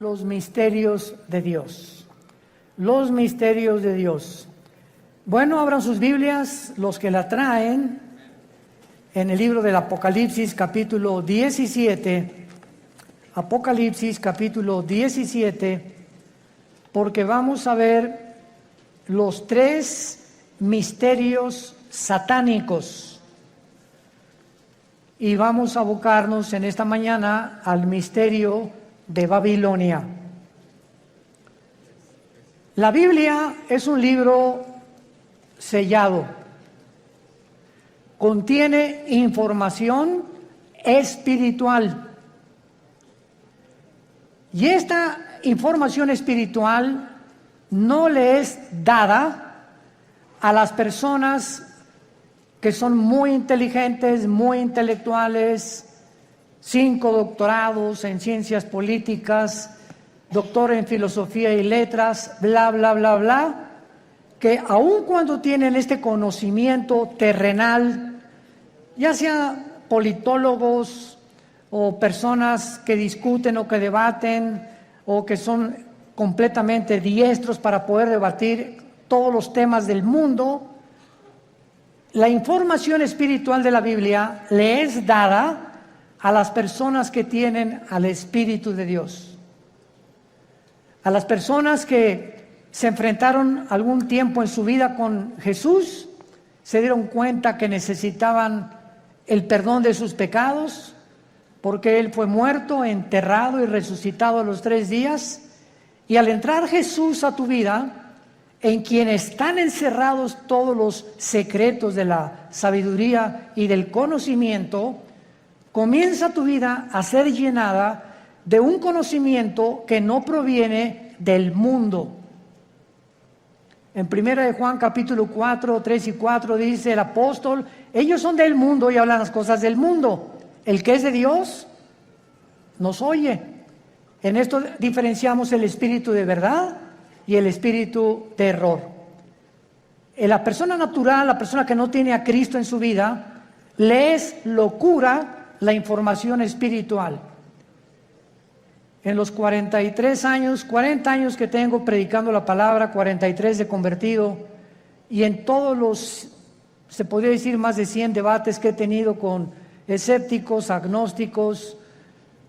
Los misterios de Dios. Los misterios de Dios. Bueno, abran sus Biblias, los que la traen, en el libro del Apocalipsis, capítulo 17. Apocalipsis, capítulo 17, porque vamos a ver los tres misterios satánicos. Y vamos a abocarnos en esta mañana al misterio de Babilonia. La Biblia es un libro sellado. Contiene información espiritual. Y esta información espiritual no le es dada a las personas que son muy inteligentes, muy intelectuales, 5 doctorados en ciencias políticas, doctor en filosofía y letras, bla, bla, bla, bla, que aun cuando tienen este conocimiento terrenal, ya sea politólogos o personas que discuten o que debaten o que son completamente diestros para poder debatir todos los temas del mundo, la información espiritual de la Biblia le es dada a las personas que tienen al Espíritu de Dios, a las personas que se enfrentaron algún tiempo en su vida con Jesús, se dieron cuenta que necesitaban el perdón de sus pecados, porque Él fue muerto, enterrado y resucitado a los 3 días, y al entrar Jesús a tu vida, en quien están encerrados todos los secretos de la sabiduría y del conocimiento, comienza tu vida a ser llenada de un conocimiento que no proviene del mundo. En 1 de Juan capítulo 4, 3 y 4 dice el apóstol, ellos son del mundo y hablan las cosas del mundo. El que es de Dios nos oye. En esto diferenciamos el espíritu de verdad y el espíritu de error. La persona natural, la persona que no tiene a Cristo en su vida, le es locura la información espiritual. En los 40 años que tengo predicando la palabra, 43 de convertido, y en todos los, se podría decir, más de 100 debates que he tenido con escépticos, agnósticos,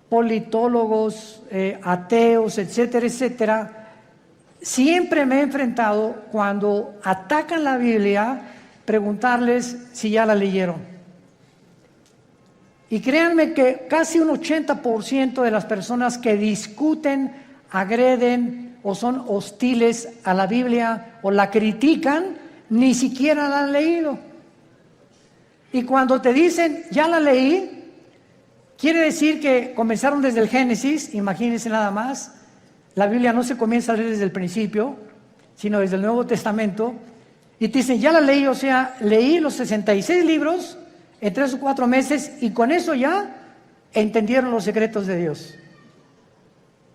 politólogos, ateos, etcétera, etcétera, siempre me he enfrentado, cuando atacan la Biblia, preguntarles si ya la leyeron. Y créanme que casi un 80% de las personas que discuten, agreden o son hostiles a la Biblia o la critican, ni siquiera la han leído. Y cuando te dicen, ya la leí, quiere decir que comenzaron desde el Génesis, imagínense nada más. La Biblia no se comienza a leer desde el principio, sino desde el Nuevo Testamento. Y te dicen, ya la leí, o sea, leí los 66 libros en 3 o 4 meses y con eso ya entendieron los secretos de Dios.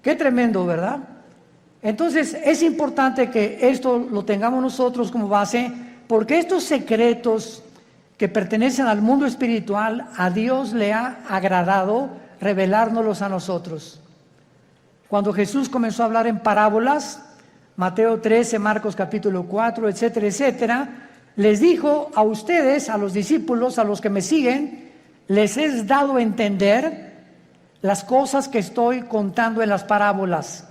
Qué tremendo, ¿verdad? Entonces es importante que esto lo tengamos nosotros como base, porque estos secretos que pertenecen al mundo espiritual, a Dios le ha agradado revelárnoslos a nosotros. Cuando Jesús comenzó a hablar en parábolas, Mateo 13, Marcos capítulo 4, etcétera, etcétera, les dijo a ustedes, a los discípulos, a los que me siguen, les he dado a entender las cosas que estoy contando en las parábolas.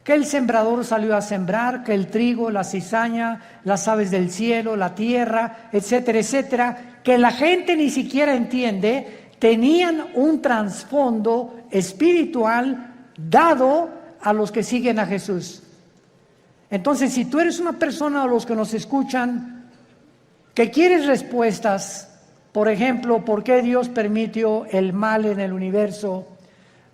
Que el sembrador salió a sembrar, que el trigo, la cizaña, las aves del cielo, la tierra, etcétera, etcétera, que la gente ni siquiera entiende, tenían un trasfondo espiritual dado a los que siguen a Jesús. Entonces, si tú eres una persona, o los que nos escuchan, que quieres respuestas, por ejemplo, ¿por qué Dios permitió el mal en el universo?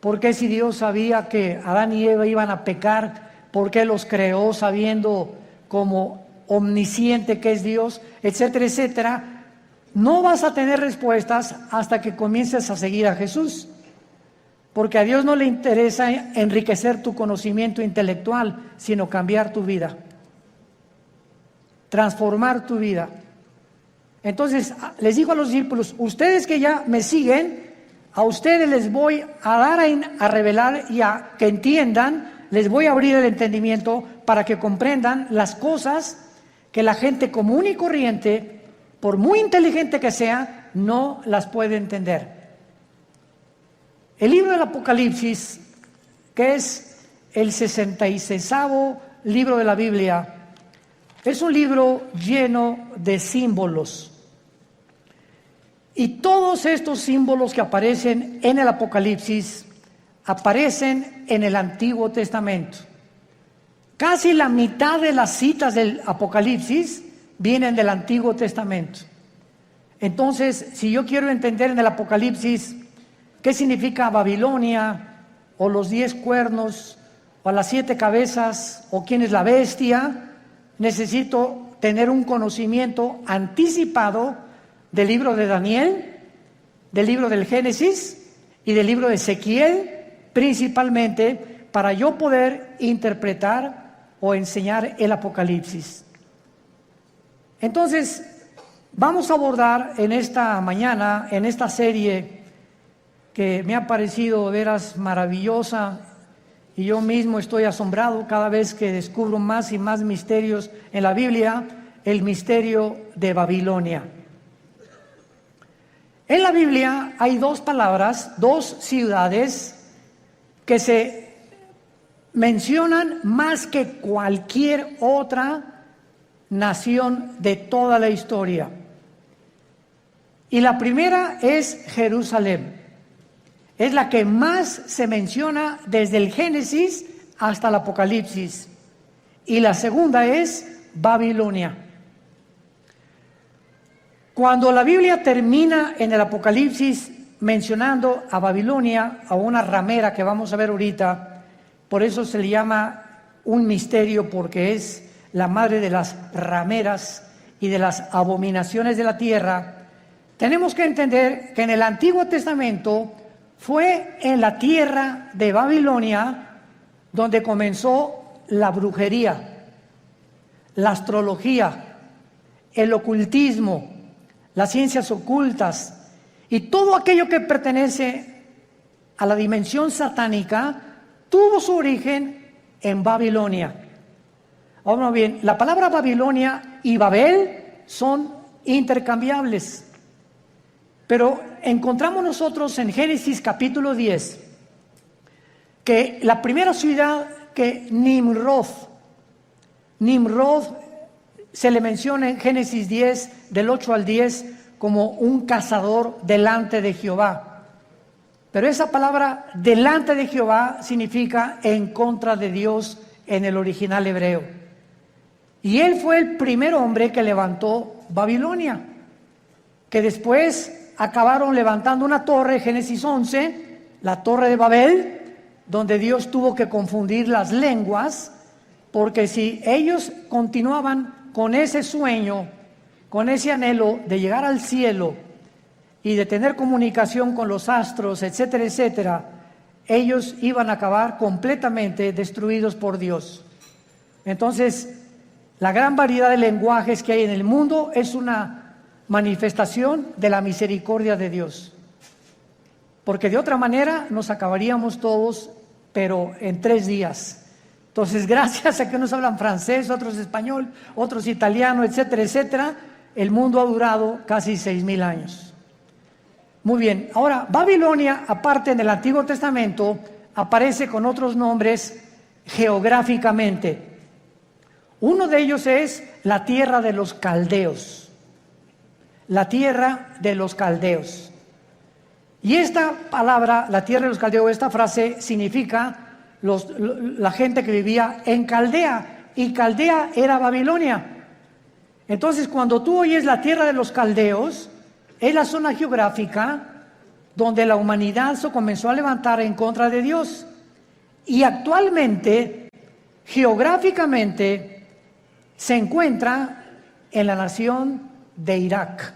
¿Por qué, si Dios sabía que Adán y Eva iban a pecar, por qué los creó sabiendo como omnisciente que es Dios, etcétera, etcétera? No vas a tener respuestas hasta que comiences a seguir a Jesús, porque a Dios no le interesa enriquecer tu conocimiento intelectual, sino cambiar tu vida, transformar tu vida. Entonces les dijo a los discípulos, ustedes que ya me siguen, a ustedes les voy a dar a revelar y a que entiendan, les voy a abrir el entendimiento para que comprendan las cosas que la gente común y corriente, por muy inteligente que sea, no las puede entender. El libro del Apocalipsis, que es el 66º libro de la Biblia, es un libro lleno de símbolos. Y todos estos símbolos que aparecen en el Apocalipsis aparecen en el Antiguo Testamento. Casi la mitad de las citas del Apocalipsis vienen del Antiguo Testamento. Entonces, si yo quiero entender en el Apocalipsis qué significa Babilonia, o los 10 cuernos, o las 7 cabezas, o quién es la bestia, necesito tener un conocimiento anticipado del libro de Daniel, del libro del Génesis y del libro de Ezequiel, principalmente para yo poder interpretar o enseñar el Apocalipsis. Entonces, vamos a abordar en esta mañana, en esta serie que me ha parecido de veras maravillosa, y yo mismo estoy asombrado cada vez que descubro más y más misterios en la Biblia, el misterio de Babilonia. En la Biblia hay 2 palabras, 2 ciudades que se mencionan más que cualquier otra nación de toda la historia. Y la primera es Jerusalén. Es la que más se menciona desde el Génesis hasta el Apocalipsis. Y la segunda es Babilonia. Cuando la Biblia termina en el Apocalipsis mencionando a Babilonia, a una ramera que vamos a ver ahorita, por eso se le llama un misterio, porque es la madre de las rameras y de las abominaciones de la tierra. Tenemos que entender que en el Antiguo Testamento fue en la tierra de Babilonia donde comenzó la brujería, la astrología, el ocultismo, las ciencias ocultas y todo aquello que pertenece a la dimensión satánica tuvo su origen en Babilonia. Ahora bien, la palabra Babilonia y Babel son intercambiables, pero encontramos nosotros en Génesis capítulo 10 que la primera ciudad que Nimrod se le menciona en Génesis 10 del 8 al 10 como un cazador delante de Jehová. Pero esa palabra delante de Jehová significa en contra de Dios en el original hebreo. Y él fue el primer hombre que levantó Babilonia, que después acabaron levantando una torre, Génesis 11, la torre de Babel, donde Dios tuvo que confundir las lenguas, porque si ellos continuaban con ese sueño, con ese anhelo de llegar al cielo y de tener comunicación con los astros, etcétera, etcétera, ellos iban a acabar completamente destruidos por Dios. Entonces, la gran variedad de lenguajes que hay en el mundo es una manifestación de la misericordia de Dios, porque de otra manera nos acabaríamos todos, pero en 3 días. Entonces, gracias a que unos hablan francés, otros español, otros italiano, etcétera, etcétera, el mundo ha durado casi 6,000 años. Muy bien, ahora Babilonia, aparte en el Antiguo Testamento, aparece con otros nombres geográficamente. Uno de ellos es la tierra de los caldeos. La tierra de los caldeos. Y esta palabra, la tierra de los caldeos, esta frase significa la gente que vivía en Caldea, y Caldea era Babilonia. Entonces, cuando tú oyes la tierra de los caldeos, es la zona geográfica donde la humanidad se comenzó a levantar en contra de Dios. Y actualmente, geográficamente, se encuentra en la nación de Irak.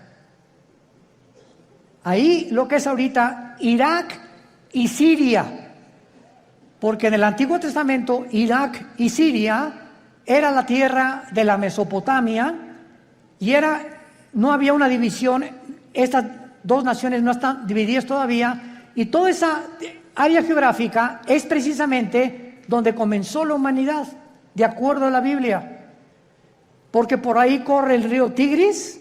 Ahí lo que es ahorita Irak y Siria. Porque en el Antiguo Testamento, Irak y Siria era la tierra de la Mesopotamia y no había una división. Estas 2 naciones no están divididas todavía, Y toda esa área geográfica es precisamente donde comenzó la humanidad, de acuerdo a la Biblia. Porque por ahí corre el río Tigris,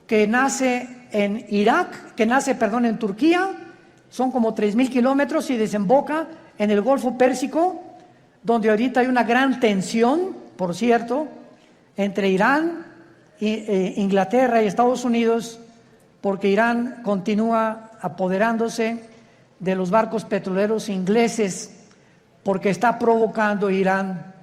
que nace en en Turquía, son como 3,000 kilómetros y desemboca en el Golfo Pérsico, donde ahorita hay una gran tensión, por cierto, entre Irán, Inglaterra y Estados Unidos, porque Irán continúa apoderándose de los barcos petroleros ingleses, porque está provocando Irán.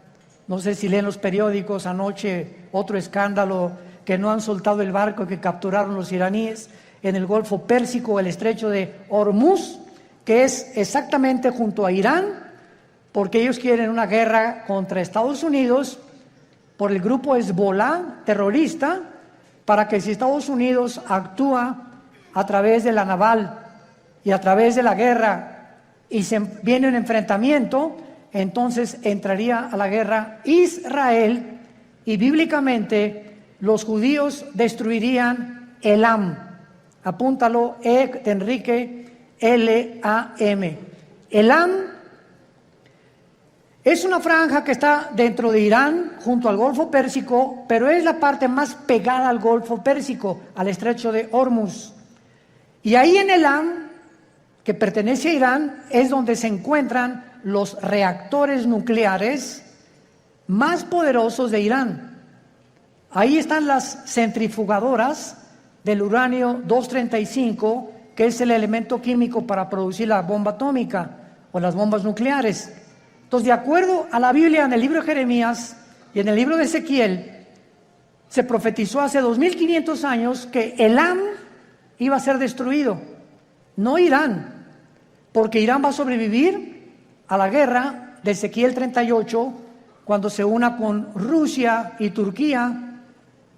No sé si leen los periódicos, anoche otro escándalo, que no han soltado el barco que capturaron los iraníes en el Golfo Pérsico, el estrecho de Hormuz, que es exactamente junto a Irán, porque ellos quieren una guerra contra Estados Unidos por el grupo Hezbollah terrorista, para que si Estados Unidos actúa a través de la naval y a través de la guerra y se viene un enfrentamiento, entonces entraría a la guerra Israel y bíblicamente los judíos destruirían Elam. Apúntalo, de Enrique, L-A-M. Elam es una franja que está dentro de Irán, junto al Golfo Pérsico, pero es la parte más pegada al Golfo Pérsico, al estrecho de Hormuz. Y ahí en Elam, que pertenece a Irán, es donde se encuentran los reactores nucleares más poderosos de Irán. Ahí están las centrifugadoras del uranio 235, que es el elemento químico para producir la bomba atómica o las bombas nucleares. Entonces, de acuerdo a la Biblia, en el libro de Jeremías y en el libro de Ezequiel, se profetizó hace 2500 años que Elam iba a ser destruido, no Irán, porque Irán va a sobrevivir a la guerra de Ezequiel 38 cuando se una con Rusia y Turquía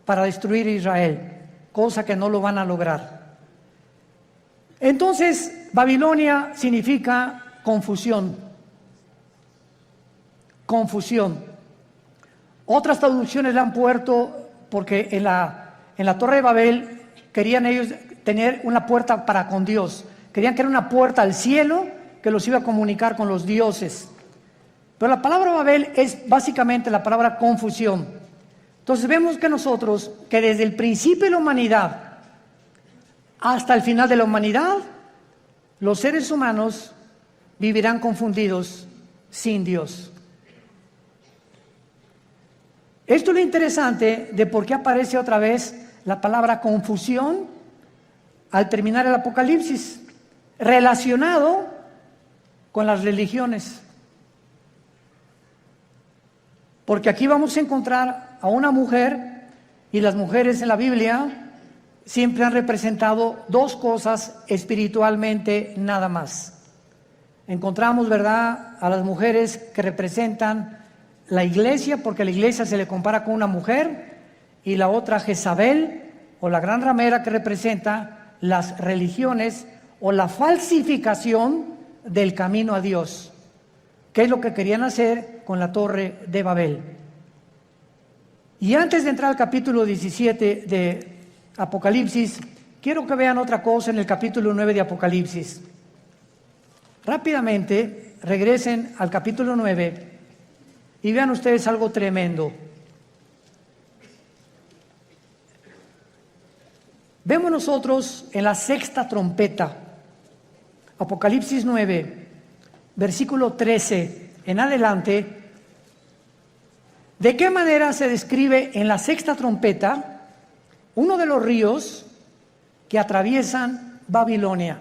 para destruir Israel, cosa que no lo van a lograr. Entonces, Babilonia significa confusión. Confusión. Otras traducciones la han puesto porque en la Torre de Babel querían ellos tener una puerta para con Dios. Querían que era una puerta al cielo que los iba a comunicar con los dioses. Pero la palabra Babel es básicamente la palabra confusión. Entonces vemos que nosotros, que desde el principio de la humanidad hasta el final de la humanidad, los seres humanos vivirán confundidos sin Dios. Esto es lo interesante de por qué aparece otra vez la palabra confusión al terminar el Apocalipsis, relacionado con las religiones. Porque aquí vamos a encontrar a una mujer, y las mujeres en la Biblia siempre han representado dos cosas espiritualmente nada más. Encontramos, ¿verdad?, a las mujeres que representan la iglesia, porque la iglesia se le compara con una mujer, y la otra Jezabel, o la gran ramera, que representa las religiones o la falsificación del camino a Dios, que es lo que querían hacer con la Torre de Babel. Y antes de entrar al capítulo 17 de Apocalipsis, quiero que vean otra cosa en el capítulo 9 de Apocalipsis. Rápidamente regresen al capítulo 9 y vean ustedes algo tremendo. Vemos nosotros en la sexta trompeta, Apocalipsis 9, versículo 13 en adelante, de qué manera se describe en la sexta trompeta uno de los ríos que atraviesan Babilonia.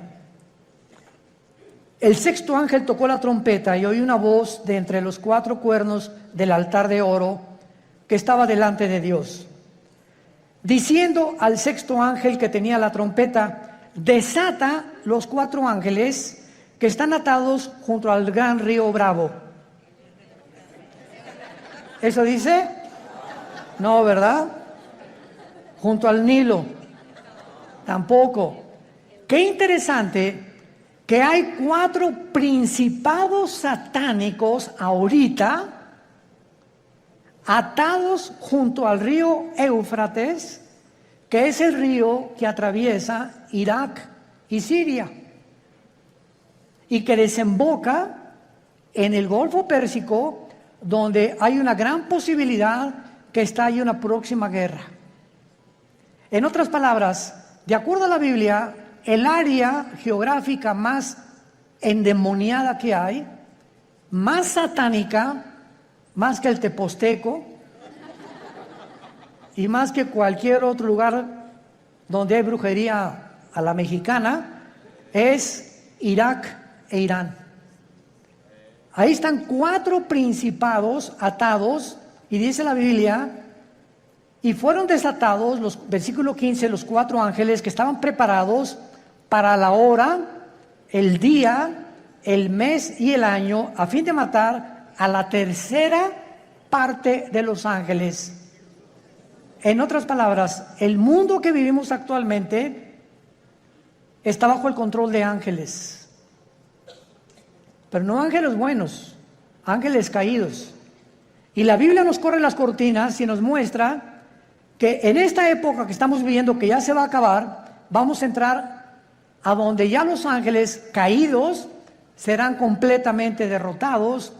El sexto ángel tocó la trompeta y oí una voz de entre los cuatro cuernos del altar de oro que estaba delante de Dios, diciendo al sexto ángel que tenía la trompeta: desata los cuatro ángeles que están atados junto al gran río Bravo. ¿Eso dice? No, ¿verdad? Junto al Nilo. Tampoco. Qué interesante que hay 4 principados satánicos ahorita atados junto al río Éufrates, que es el río que atraviesa Irak y Siria. y que desemboca en el Golfo Pérsico, donde hay una gran posibilidad que estalle una próxima guerra. En otras palabras, de acuerdo a la Biblia, el área geográfica más endemoniada que hay, más satánica, más que el Teposteco y más que cualquier otro lugar donde hay brujería a la mexicana, es Irak e Irán. Ahí están 4 principados atados, y dice la Biblia, y fueron desatados, versículo 15, los 4 ángeles que estaban preparados para la hora, el día, el mes y el año, a fin de matar a la tercera parte de los ángeles. En otras palabras, el mundo que vivimos actualmente está bajo el control de ángeles. Pero no ángeles buenos, ángeles caídos. Y la Biblia nos corre las cortinas y nos muestra que en esta época que estamos viviendo, que ya se va a acabar, vamos a entrar a donde ya los ángeles caídos serán completamente derrotados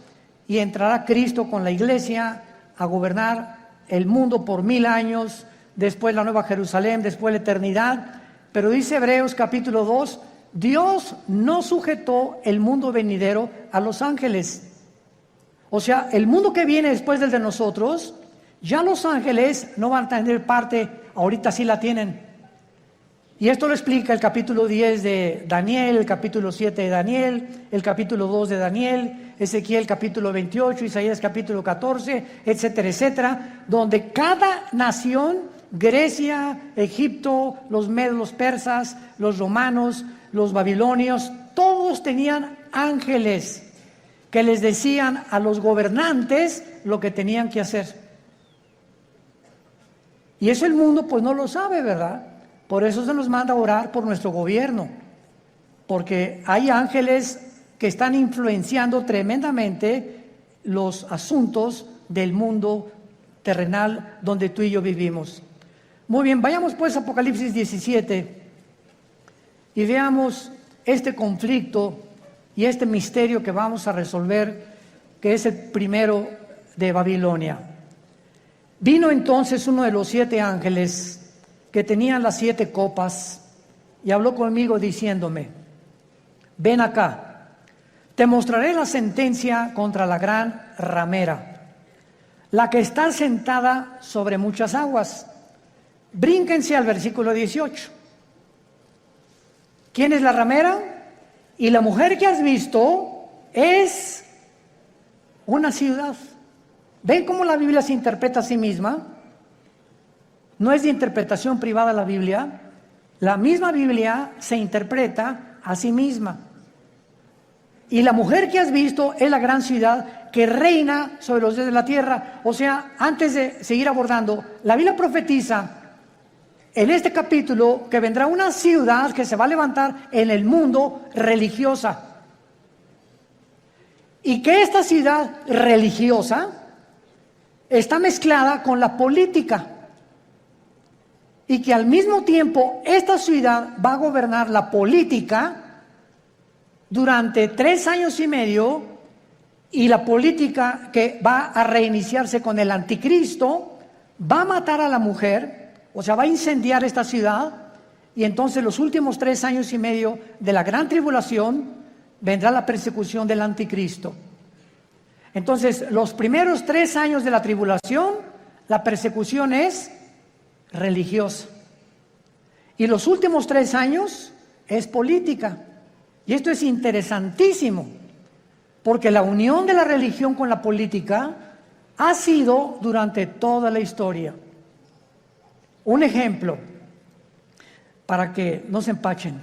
y entrará Cristo con la iglesia a gobernar el mundo por 1000 años, después la Nueva Jerusalén, después la eternidad. Pero dice Hebreos capítulo 2, Dios no sujetó el mundo venidero a los ángeles. O sea, el mundo que viene después del de nosotros, ya los ángeles no van a tener parte, ahorita sí la tienen. Y esto lo explica el capítulo 10 de Daniel, el capítulo 7 de Daniel, el capítulo 2 de Daniel, Ezequiel capítulo 28, Isaías capítulo 14, etcétera, etcétera, donde cada nación, Grecia, Egipto, los medos, los persas, los romanos, los babilonios, todos tenían ángeles que les decían a los gobernantes lo que tenían que hacer. Y eso el mundo pues no lo sabe, ¿verdad? Por eso se nos manda a orar por nuestro gobierno, porque hay ángeles que están influenciando tremendamente los asuntos del mundo terrenal donde tú y yo vivimos. Muy bien, vayamos pues a Apocalipsis 17 y veamos este conflicto y este misterio que vamos a resolver, que es el primero de Babilonia. Vino entonces uno de los 7 ángeles que tenían las 7 copas y habló conmigo diciéndome: ven acá, te mostraré la sentencia contra la gran ramera, la que está sentada sobre muchas aguas. Brínquense al versículo 18. ¿Quién es la ramera? Y la mujer que has visto es una ciudad. ¿Ven cómo la Biblia se interpreta a sí misma? No es de interpretación privada la Biblia. La misma Biblia se interpreta a sí misma. Y la mujer que has visto es la gran ciudad que reina sobre los dioses de la tierra. O sea, antes de seguir abordando, la Biblia profetiza en este capítulo que vendrá una ciudad que se va a levantar en el mundo religiosa. Y que esta ciudad religiosa está mezclada con la política. Y que al mismo tiempo esta ciudad va a gobernar la política durante 3 años y medio, y la política que va a reiniciarse con el anticristo va a matar a la mujer, o sea, va a incendiar esta ciudad, y entonces los últimos 3 años y medio de la gran tribulación vendrá la persecución del anticristo. Entonces, los primeros 3 años de la tribulación, la persecución es religiosa. Y los últimos 3 años es política. Y esto es interesantísimo, porque la unión de la religión con la política ha sido durante toda la historia. Un ejemplo, para que no se empachen.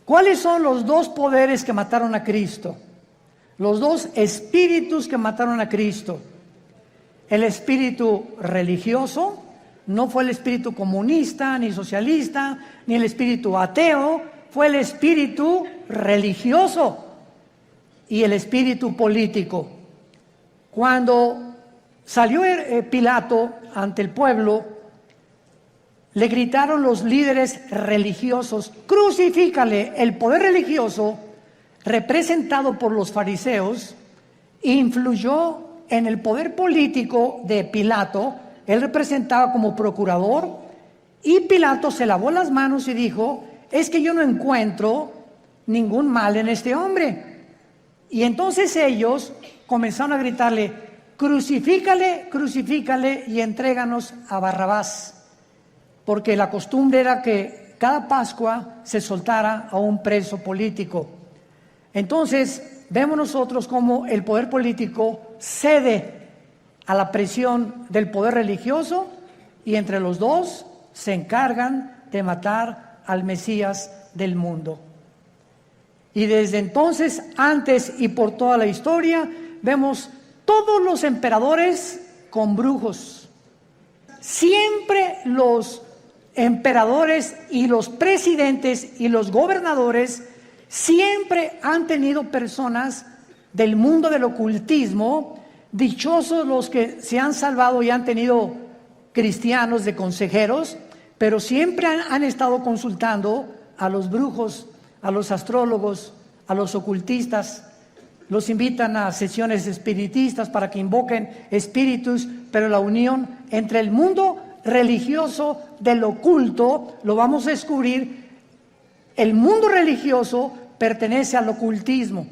¿Cuáles son los 2 poderes que mataron a Cristo? Los 2 espíritus que mataron a Cristo. El espíritu religioso, no fue el espíritu comunista, ni socialista, ni el espíritu ateo, fue el espíritu religioso y el espíritu político. Cuando salió Pilato ante el pueblo le gritaron los líderes religiosos: crucifícale. El poder religioso, representado por los fariseos, influyó en el poder político de Pilato. Él representaba como procurador, y Pilato se lavó las manos y dijo: es que yo no encuentro ningún mal en este hombre. Y entonces ellos comenzaron a gritarle: crucifícale, crucifícale y entréganos a Barrabás. Porque la costumbre era que cada Pascua se soltara a un preso político. Entonces vemos nosotros cómo el poder político cede a la presión del poder religioso, y entre los dos se encargan de matar al Mesías del mundo. Y desde entonces, antes y por toda la historia, vemos todos los emperadores con brujos. Siempre los emperadores y los presidentes y los gobernadores siempre han tenido personas del mundo del ocultismo. Dichosos los que se han salvado y han tenido cristianos de consejeros, pero siempre han estado consultando a los brujos, a los astrólogos, a los ocultistas. Los invitan a sesiones espiritistas para que invoquen espíritus, pero la unión entre el mundo religioso del oculto, lo vamos a descubrir, el mundo religioso pertenece al ocultismo.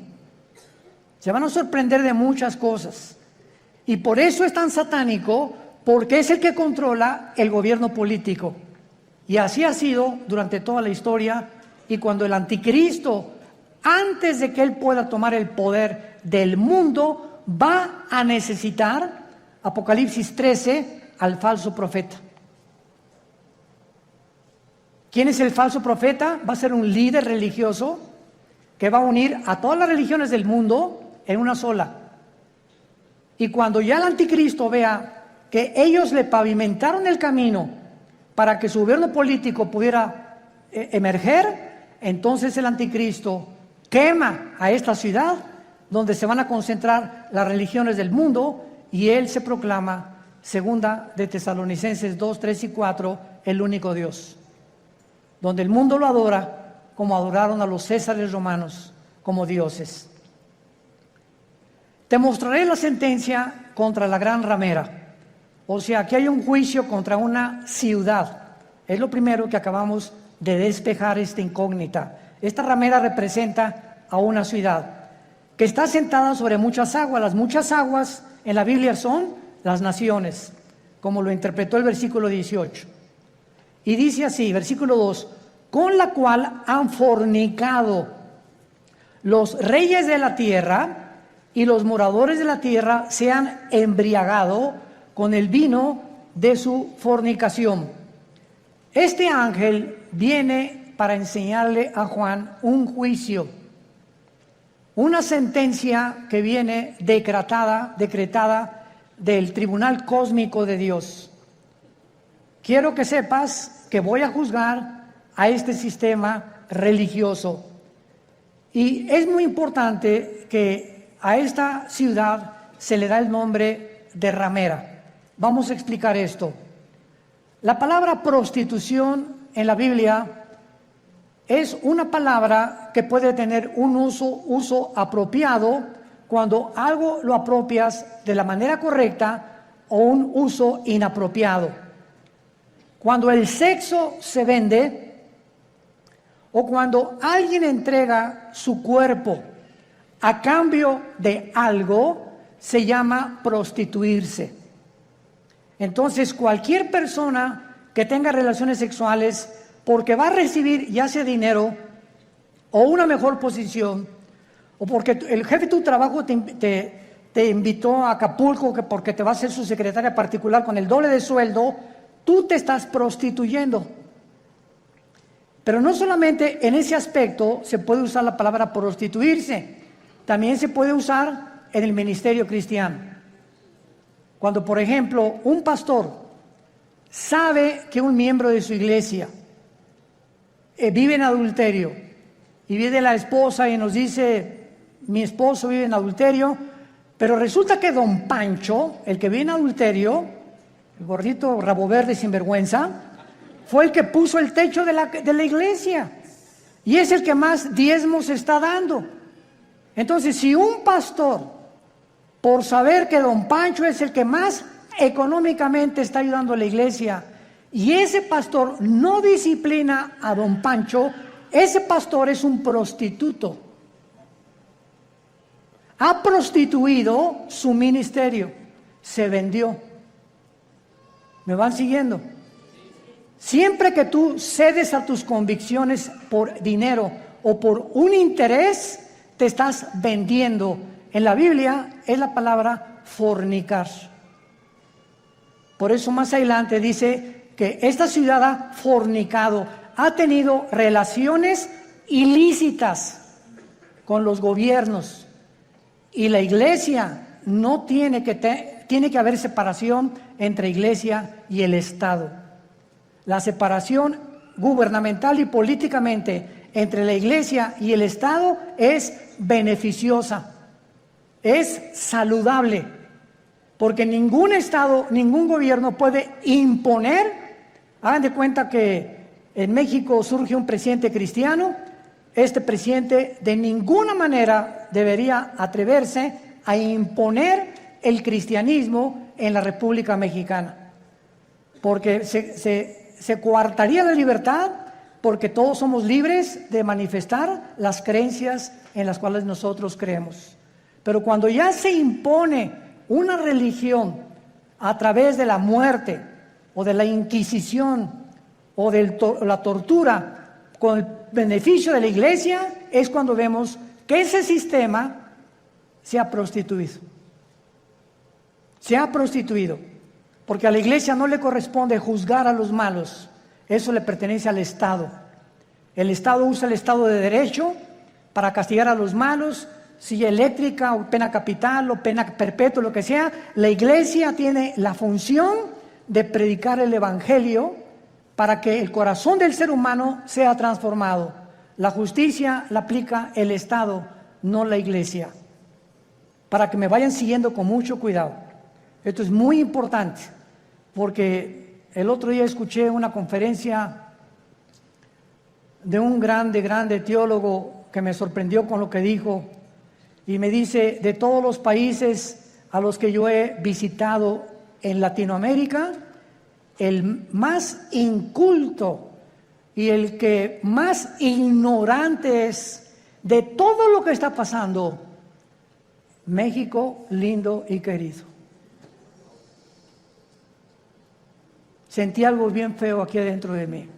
Se van a sorprender de muchas cosas, y por eso es tan satánico, porque es el que controla el gobierno político. Y así ha sido durante toda la historia. Y cuando el anticristo, antes de que él pueda tomar el poder del mundo, va a necesitar, Apocalipsis 13, al falso profeta. ¿Quién es el falso profeta? Va a ser un líder religioso que va a unir a todas las religiones del mundo en una sola. Y cuando ya el anticristo vea que ellos le pavimentaron el camino para que su gobierno político pudiera emerger, entonces el anticristo quema a esta ciudad donde se van a concentrar las religiones del mundo, y él se proclama, segunda de Tesalonicenses 2, 3 y 4, el único Dios, donde el mundo lo adora como adoraron a los césares romanos como dioses. Te mostraré la sentencia contra la gran ramera. O sea, que hay un juicio contra una ciudad. Es lo primero que acabamos de despejar, esta incógnita. Esta ramera representa a una ciudad que está sentada sobre muchas aguas. Las muchas aguas en la Biblia son las naciones, como lo interpretó el versículo 18. Y dice así, versículo 2: con la cual han fornicado los reyes de la tierra, y los moradores de la tierra se han embriagado con el vino de su fornicación. Este ángel viene para enseñarle a Juan un juicio, una sentencia que viene decretada del tribunal cósmico de Dios. Quiero que sepas que voy a juzgar a este sistema religioso, y es muy importante que a esta ciudad se le da el nombre de ramera. Vamos a explicar esto. La palabra prostitución en la Biblia es una palabra que puede tener un uso apropiado cuando algo lo apropias de la manera correcta, o un uso inapropiado. Cuando el sexo se vende, o cuando alguien entrega su cuerpo a cambio de algo, se llama prostituirse. Entonces, cualquier persona que tenga relaciones sexuales porque va a recibir ya sea dinero o una mejor posición, o porque el jefe de tu trabajo te invitó a Acapulco porque te va a ser su secretaria particular con el doble de sueldo, tú te estás prostituyendo. Pero no solamente en ese aspecto se puede usar la palabra prostituirse, también se puede usar en el ministerio cristiano. Cuando, por ejemplo, un pastor sabe que un miembro de su iglesia vive en adulterio, y viene la esposa y nos dice: mi esposo vive en adulterio, pero resulta que don Pancho, el que vive en adulterio, el gordito rabo verde sinvergüenza, fue el que puso el techo de la iglesia y es el que más diezmos está dando. Entonces, si un pastor, por saber que don Pancho es el que más económicamente está ayudando a la iglesia, y ese pastor no disciplina a don Pancho, ese pastor es un prostituto. Ha prostituido su ministerio, se vendió. ¿Me van siguiendo? Siempre que tú cedes a tus convicciones por dinero o por un interés, te estás vendiendo. En la Biblia es la palabra fornicar. Por eso más adelante dice que esta ciudad ha fornicado, ha tenido relaciones ilícitas con los gobiernos. Y la iglesia no tiene que haber separación entre iglesia y el Estado. La separación gubernamental y políticamente entre la iglesia y el Estado es beneficiosa, es saludable, porque ningún Estado, ningún gobierno puede imponer. Hagan de cuenta que en México surge un presidente cristiano. Este presidente de ninguna manera debería atreverse a imponer el cristianismo en la República Mexicana, porque se coartaría la libertad, porque todos somos libres de manifestar las creencias en las cuales nosotros creemos. Pero cuando ya se impone una religión a través de la muerte o de la Inquisición o de la tortura con el beneficio de la iglesia, es cuando vemos que ese sistema se ha prostituido. Se ha prostituido, porque a la iglesia no le corresponde juzgar a los malos, eso le pertenece al Estado. El Estado usa el Estado de Derecho para castigar a los malos, silla eléctrica o pena capital o pena perpetua, lo que sea. La iglesia tiene la función de predicar el Evangelio para que el corazón del ser humano sea transformado. La justicia la aplica el Estado, no la iglesia. Para que me vayan siguiendo con mucho cuidado. Esto es muy importante, porque el otro día escuché una conferencia de un grande teólogo que me sorprendió con lo que dijo, y me dice: de todos los países a los que yo he visitado en Latinoamérica, el más inculto y el que más ignorante es de todo lo que está pasando, México lindo y querido. Sentí algo bien feo aquí adentro de mí.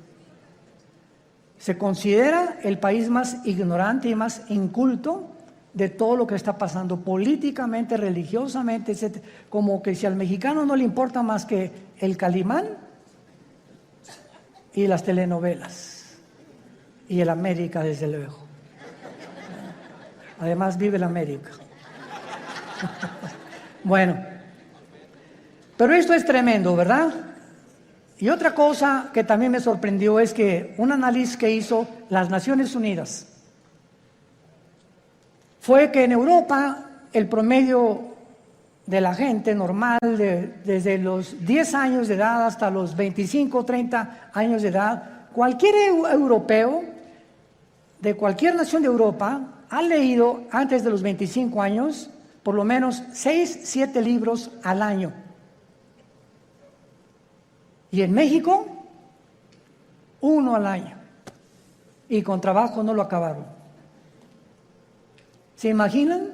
Se considera el país más ignorante y más inculto de todo lo que está pasando políticamente, religiosamente, etc. Como que si al mexicano no le importa más que el Calimán y las telenovelas y el América, desde luego. Además vive el América. Bueno, pero esto es tremendo, ¿verdad? Y otra cosa que también me sorprendió es que un análisis que hizo las Naciones Unidas fue que en Europa el promedio de la gente normal, desde los 10 años de edad hasta los 25 30 años de edad, cualquier europeo de cualquier nación de Europa ha leído antes de los 25 años por lo menos 6, 7 libros al año. Y en México, 1 al año. Y con trabajo no lo acabaron. ¿Se imaginan?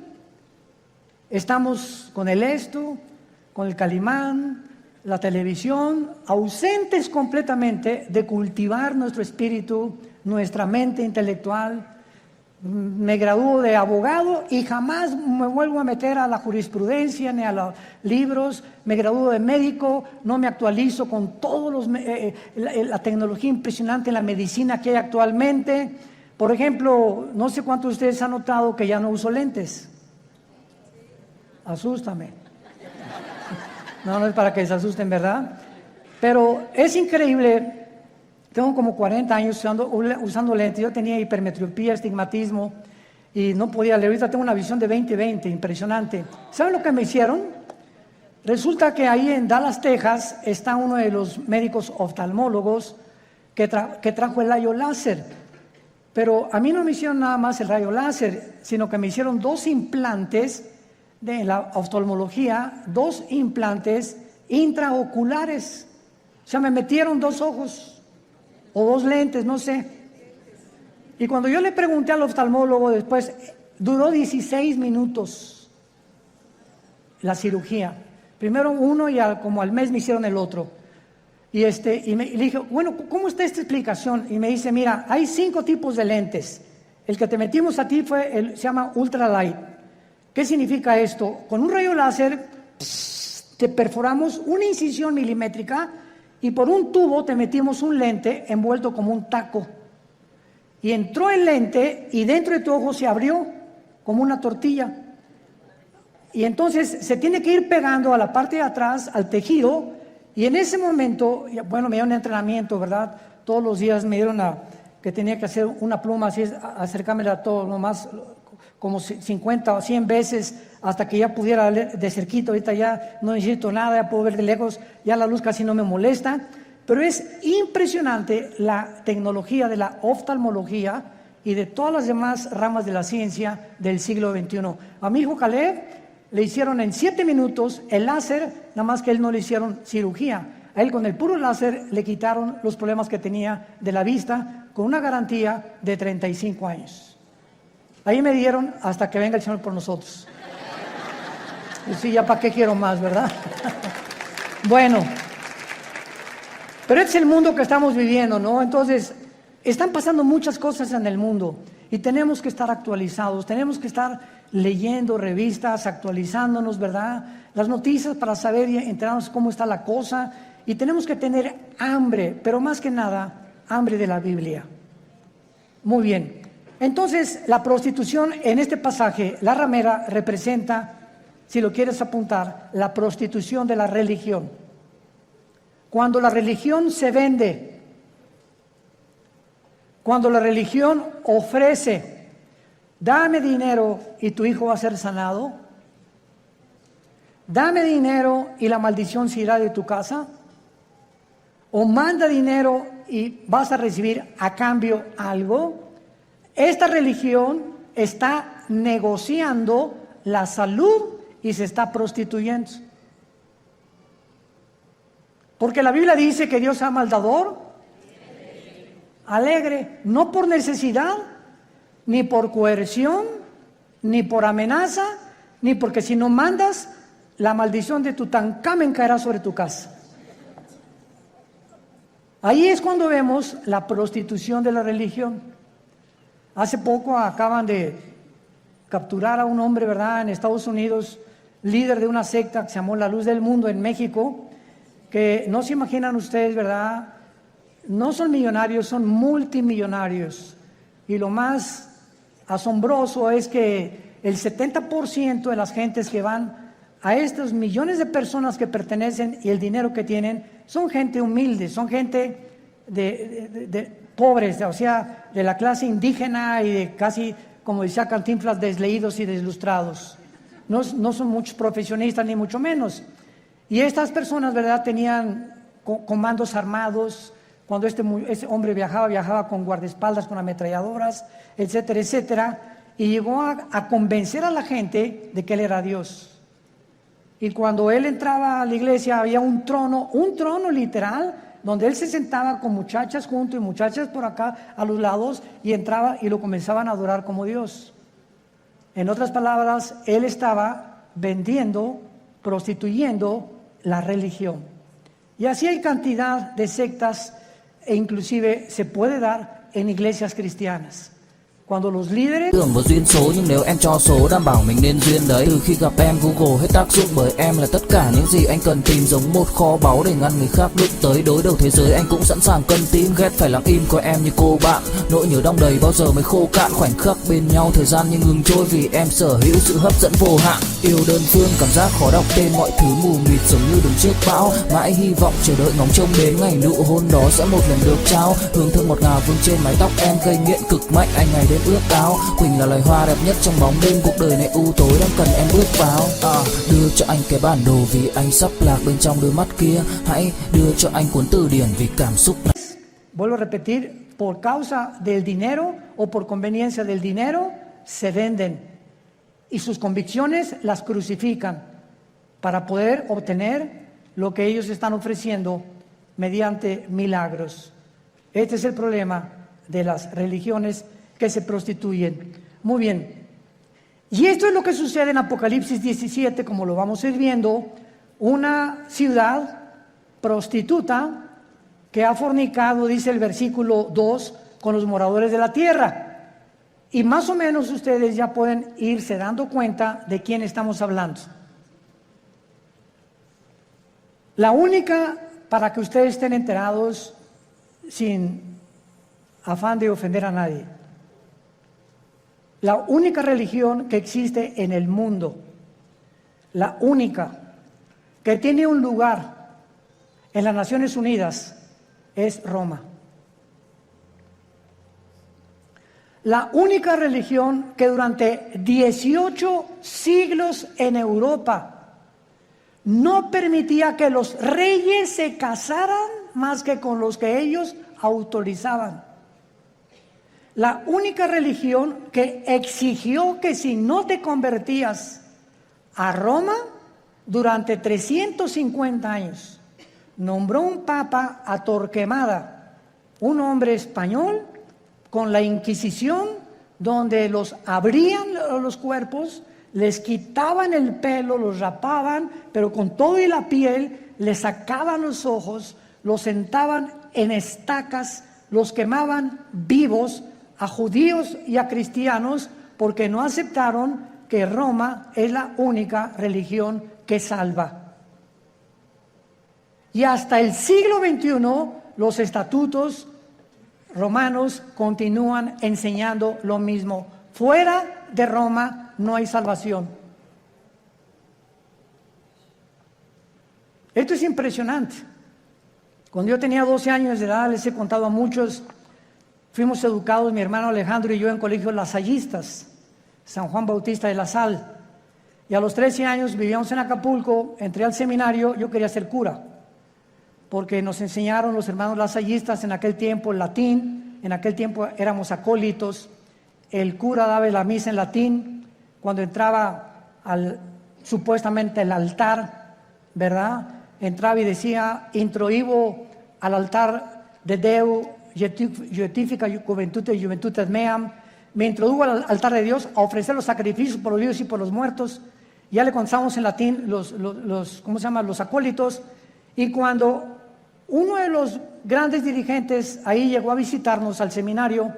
Estamos con el esto, con el Calimán, la televisión, ausentes completamente de cultivar nuestro espíritu, nuestra mente intelectual. Me gradúo de abogado y jamás me vuelvo a meter a la jurisprudencia ni a los libros. Me gradúo de médico, no me actualizo con todos la tecnología impresionante en la medicina que hay actualmente. Por ejemplo, no sé cuántos de ustedes han notado que ya no uso lentes. Asústame. No es para que se asusten, ¿verdad? Pero es increíble. Tengo como 40 años usando lentes. Yo tenía hipermetropía, estigmatismo y no podía leer. Ahorita tengo una visión de 20/20, impresionante. ¿Saben lo que me hicieron? Resulta que ahí en Dallas, Texas, está uno de los médicos oftalmólogos que trajo el rayo láser. Pero a mí no me hicieron nada más el rayo láser, sino que me hicieron 2 implantes de la oftalmología, 2 implantes intraoculares. O sea, me metieron 2 ojos o 2 lentes, no sé. Y cuando yo le pregunté al oftalmólogo después, duró 16 minutos la cirugía. Primero uno y como al mes me hicieron el otro. Y le dije, bueno, ¿cómo está esta explicación? Y me dice, mira, hay 5 tipos de lentes. El que te metimos a ti se llama ultralight. ¿Qué significa esto? Con un rayo láser te perforamos una incisión milimétrica y por un tubo te metimos un lente envuelto como un taco. Y entró el lente y dentro de tu ojo se abrió como una tortilla. Y entonces se tiene que ir pegando a la parte de atrás, al tejido. Y en ese momento, bueno, me dieron entrenamiento, ¿verdad? Todos los días me dieron que tenía que hacer una pluma así, acercármela a todo, nomás como 50 o 100 veces hasta que ya pudiera ver de cerquito. Ahorita ya no necesito nada, ya puedo ver de lejos, ya la luz casi no me molesta. Pero es impresionante la tecnología de la oftalmología y de todas las demás ramas de la ciencia del siglo XXI. A mi hijo Caleb le hicieron en 7 minutos el láser, nada más que a él no le hicieron cirugía. A él con el puro láser le quitaron los problemas que tenía de la vista con una garantía de 35 años. Ahí me dieron hasta que venga el Señor por nosotros. Y sí, ya para qué quiero más, ¿verdad? Bueno, pero este es el mundo que estamos viviendo, ¿no? Entonces, están pasando muchas cosas en el mundo y tenemos que estar actualizados, tenemos que estar leyendo revistas, actualizándonos, ¿verdad? Las noticias para saber y enterarnos cómo está la cosa. Y tenemos que tener hambre, pero más que nada, hambre de la Biblia. Muy bien. Entonces, la prostitución en este pasaje, la ramera representa, si lo quieres apuntar, la prostitución de la religión. Cuando la religión se vende, cuando la religión ofrece, dame dinero y tu hijo va a ser sanado, dame dinero y la maldición se irá de tu casa, o manda dinero y vas a recibir a cambio algo. Esta religión está negociando la salud y se está prostituyendo. Porque la Biblia dice que Dios ama al dador alegre, no por necesidad, ni por coerción, ni por amenaza, ni porque si no mandas, la maldición de Tutankamén caerá sobre tu casa. Ahí es cuando vemos la prostitución de la religión. Hace poco acaban de capturar a un hombre, ¿verdad?, en Estados Unidos, líder de una secta que se llamó La Luz del Mundo en México, que no se imaginan ustedes, ¿verdad? No son millonarios, son multimillonarios. Y lo más asombroso es que el 70% de las gentes que van a estos millones de personas que pertenecen y el dinero que tienen son gente humilde, son gente de pobres, o sea, de la clase indígena y de casi, como decía Cantinflas, desleídos y deslustrados. No son muchos profesionistas ni mucho menos. Y estas personas, ¿verdad?, tenían comandos armados. Cuando ese hombre viajaba con guardaespaldas, con ametralladoras, etcétera, etcétera. Y llegó a convencer a la gente de que él era Dios. Y cuando él entraba a la iglesia había un trono literal, donde él se sentaba con muchachas junto y muchachas por acá a los lados, y entraba y lo comenzaban a adorar como Dios. En otras palabras, él estaba vendiendo, prostituyendo la religión. Y así hay cantidad de sectas, e inclusive se puede dar en iglesias cristianas. Cuando los líderes tưởng một duyên số, nhưng nếu em cho số đảm bảo mình nên duyên đấy. Từ khi gặp em Google hết tác dụng, bởi em là tất cả những gì anh cần tìm, giống một kho báu để ngăn người khác đụng tới. Đối đầu thế giới anh cũng sẵn sàng cân tím, ghét phải lặng im coi em như cô bạn. Nỗi nhớ đong đầy bao giờ mới khô cạn, khoảnh khắc bên nhau thời gian như ngừng trôi, vì em sở hữu sự hấp dẫn vô hạn. Yêu đơn phương cảm giác khó đọc tên, mọi thứ mù mịt giống như đứng trước bão. Mãi hy vọng chờ đợi ngóng trông đến ngày nụ hôn đó sẽ một lần được trao. Hương thơm ngọt ngào vương trên mái tóc em, gây nghiện cực mạnh anh ngày đêm ước ao. Quỳnh là loài hoa đẹp nhất trong bóng đêm, cuộc đời này u tối đang cần em bước vào. Đưa cho anh cái bản đồ vì anh sắp lạc bên trong đôi mắt kia. Hãy đưa cho anh cuốn từ điển vì cảm xúc này. vuelvo a repetir, por causa del dinero o por conveniencia del dinero, se venden y sus convicciones las crucifican para poder obtener lo que ellos están ofreciendo mediante milagros. Este es el problema de las religiones que se prostituyen. Muy bien. Y esto es lo que sucede en Apocalipsis 17, como lo vamos a ir viendo, una ciudad prostituta que ha fornicado, dice el versículo 2, con los moradores de la tierra. Y más o menos ustedes ya pueden irse dando cuenta de quién estamos hablando. La única, para que ustedes estén enterados, sin afán de ofender a nadie, la única religión que existe en el mundo, la única que tiene un lugar en las Naciones Unidas, es Roma. La única religión que durante 18 siglos en Europa no permitía que los reyes se casaran más que con los que ellos autorizaban. La única religión que exigió que si no te convertías a Roma durante 350 años, nombró un papa a Torquemada, un hombre español, con la Inquisición, donde los abrían los cuerpos, les quitaban el pelo, los rapaban, pero con todo y la piel, les sacaban los ojos, los sentaban en estacas, los quemaban vivos a judíos y a cristianos, porque no aceptaron que Roma es la única religión que salva. Y hasta el siglo XXI, los estatutos romanos continúan enseñando lo mismo. Fuera de Roma no hay salvación. Esto es impresionante. Cuando yo tenía 12 años de edad, les he contado a muchos, fuimos educados, mi hermano Alejandro y yo, en colegios lasallistas, San Juan Bautista de la Sal. Y a los 13 años vivíamos en Acapulco, entré al seminario, yo quería ser cura, porque nos enseñaron los hermanos lasallistas en aquel tiempo el latín, en aquel tiempo éramos acólitos, el cura daba la misa en latín, cuando entraba supuestamente al altar, ¿verdad? Entraba y decía, introibo al altar de Deu, Juetifica Juventudes Meam, me introdujo al altar de Dios a ofrecer los sacrificios por los vivos y por los muertos. Ya le contamos en latín los acólitos, y cuando uno de los grandes dirigentes ahí llegó a visitarnos al seminario,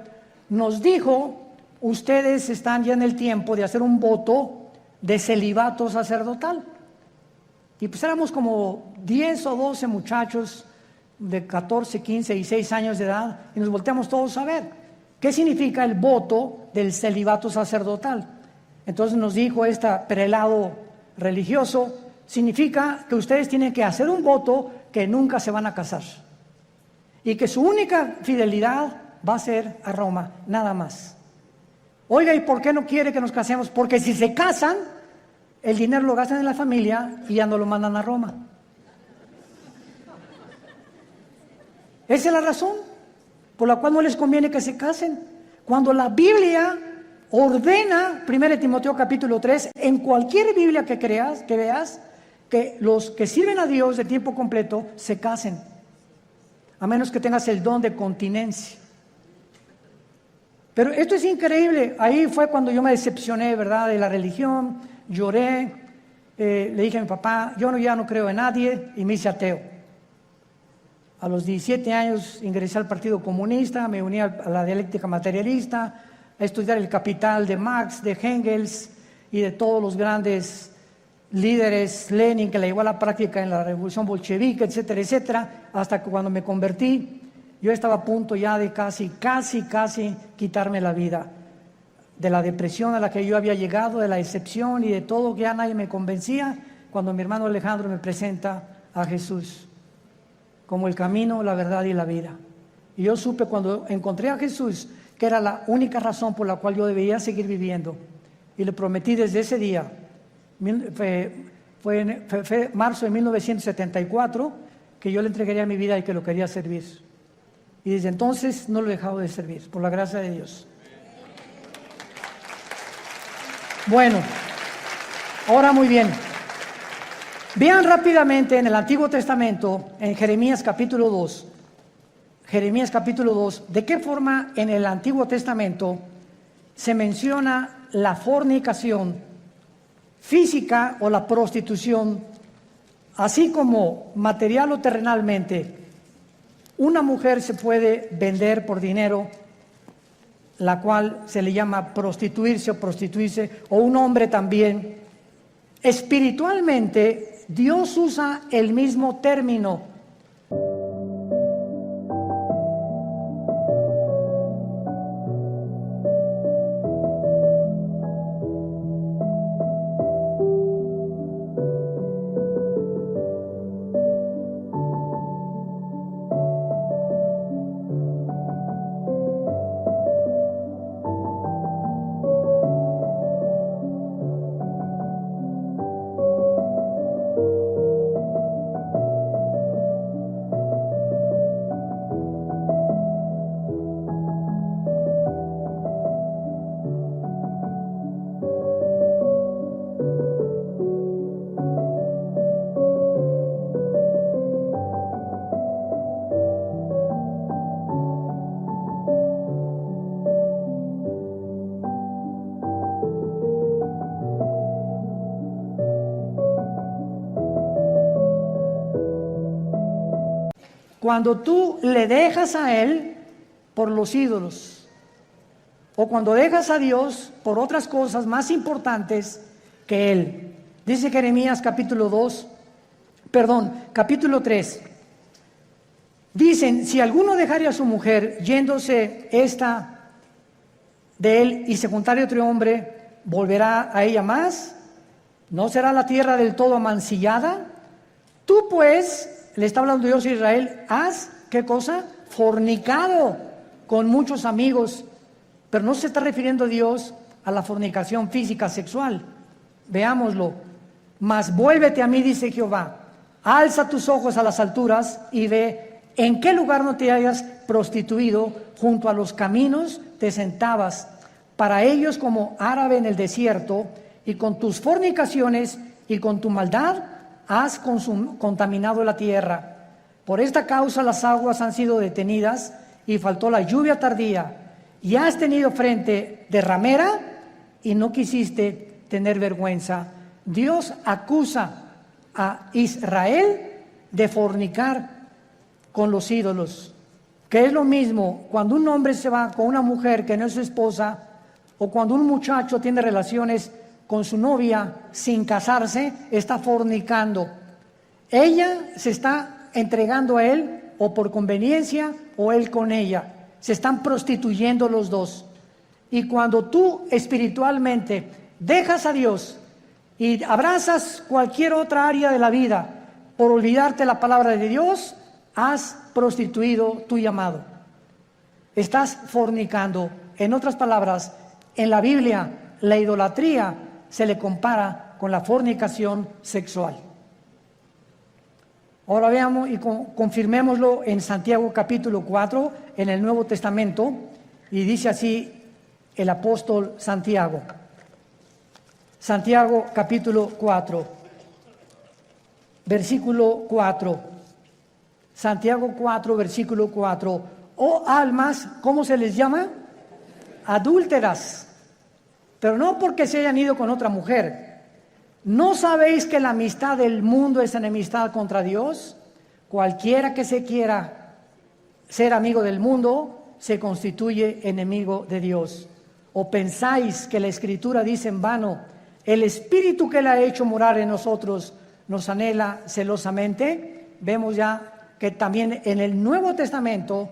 nos dijo, ustedes están ya en el tiempo de hacer un voto de celibato sacerdotal. Y pues éramos como 10 o 12 muchachos de 14, 15 y 6 años de edad, y nos volteamos todos a ver qué significa el voto del celibato sacerdotal. Entonces nos dijo este prelado religioso, significa que ustedes tienen que hacer un voto que nunca se van a casar y que su única fidelidad va a ser a Roma, nada más. Oiga, ¿y por qué no quiere que nos casemos? Porque si se casan, el dinero lo gastan en la familia y ya no lo mandan a Roma. Esa es la razón por la cual no les conviene que se casen. Cuando la Biblia ordena, 1 Timoteo capítulo 3, en cualquier Biblia que veas, que los que sirven a Dios de tiempo completo se casen, a menos que tengas el don de continencia. Pero esto es increíble. Ahí fue cuando yo me decepcioné, ¿verdad?, de la religión. Lloré, le dije a mi papá, yo ya no creo en nadie, y me hice ateo. A los 17 años ingresé al Partido Comunista, me uní a la dialéctica materialista, a estudiar el Capital de Marx, de Engels y de todos los grandes líderes, Lenin, que la llevó a la práctica en la revolución bolchevique, etcétera, etcétera, hasta que cuando me convertí, yo estaba a punto ya de casi quitarme la vida, de la depresión a la que yo había llegado, de la decepción y de todo, que ya nadie me convencía, cuando mi hermano Alejandro me presenta a Jesús como el camino, la verdad y la vida. Y yo supe cuando encontré a Jesús que era la única razón por la cual yo debía seguir viviendo, y le prometí desde ese día. Fue marzo de 1974 que yo le entregaría mi vida y que lo quería servir. y desde entonces no lo he dejado de servir, por la gracia de Dios. Bueno, ahora muy bien. Vean rápidamente en el Antiguo Testamento, en Jeremías capítulo 2, de qué forma en el Antiguo Testamento se menciona la fornicación física o la prostitución, así como material o terrenalmente. Una mujer se puede vender por dinero, la cual se le llama prostituirse, o un hombre también. Espiritualmente, Dios usa el mismo término. Cuando tú le dejas a Él por los ídolos, o cuando dejas a Dios por otras cosas más importantes que Él. Dice Jeremías capítulo 3. Dicen, si alguno dejare a su mujer yéndose esta de él y se juntare otro hombre, ¿volverá a ella más? ¿No será la tierra del todo amancillada? Tú pues, le está hablando Dios a Israel, has, ¿qué cosa? Fornicado con muchos amigos. Pero no se está refiriendo Dios a la fornicación física sexual. Veámoslo. Mas vuélvete a mí, dice Jehová, alza tus ojos a las alturas y ve en qué lugar no te hayas prostituido, junto a los caminos te sentabas, para ellos como árabe en el desierto, y con tus fornicaciones y con tu maldad has contaminado la tierra. Por esta causa las aguas han sido detenidas y faltó la lluvia tardía, y has tenido frente de ramera y no quisiste tener vergüenza. Dios acusa a Israel de fornicar con los ídolos, que es lo mismo cuando un hombre se va con una mujer que no es su esposa, o cuando un muchacho tiene relaciones con su novia sin casarse, está fornicando. Ella se está entregando a él o por conveniencia, o él con ella. Se están prostituyendo los dos. Y cuando tú espiritualmente dejas a Dios y abrazas cualquier otra área de la vida por olvidarte la palabra de Dios, has prostituido tu llamado. Estás fornicando. En otras palabras, en la Biblia, la idolatría se le compara con la fornicación sexual. Ahora veamos y confirmémoslo en Santiago capítulo 4, en el Nuevo Testamento, y dice así el apóstol Santiago. Santiago capítulo 4, versículo 4. Santiago 4, versículo 4. Oh almas, ¿cómo se les llama? Adúlteras, pero no porque se hayan ido con otra mujer. ¿No sabéis que la amistad del mundo es enemistad contra Dios? Cualquiera que se quiera ser amigo del mundo se constituye enemigo de Dios. ¿O pensáis que la Escritura dice en vano, el Espíritu que Él ha hecho morar en nosotros nos anhela celosamente? Vemos ya que también en el Nuevo Testamento